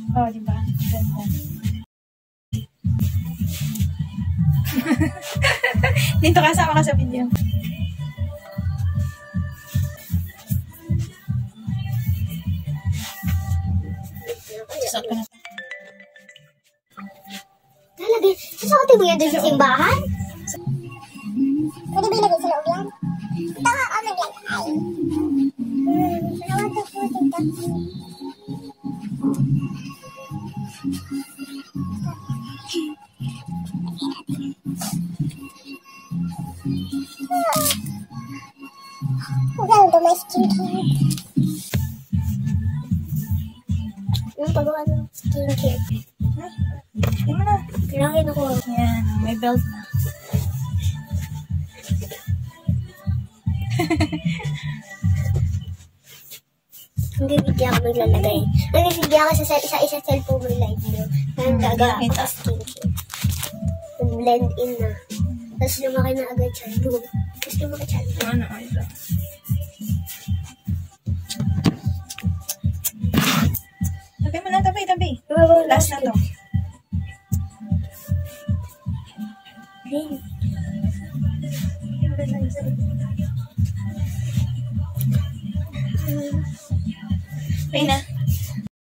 Oh, diba? Ganda. Dito kasama ka sa video. Susot ko na. Talagay, susuotin mo yan dun sa simbahan? Pwede ba ilagay sa loob yan? Ito nga, maglagay. Salamat po, tita. Maganda may skincare. Yung pagawa ng skincare. Hindi mo na. Kailangan ako. Yan, may belt na. Hindi video ako maglalagay. Hindi video ako sa isa cellphone mo live nyo. Parang gagawa ako sa skincare. Blend in na. Tapos lumaki na agad siya. Tapos lumaki siya. Ano, ano. Tabi mo na, tabi. Last na to. Hey. Pay na.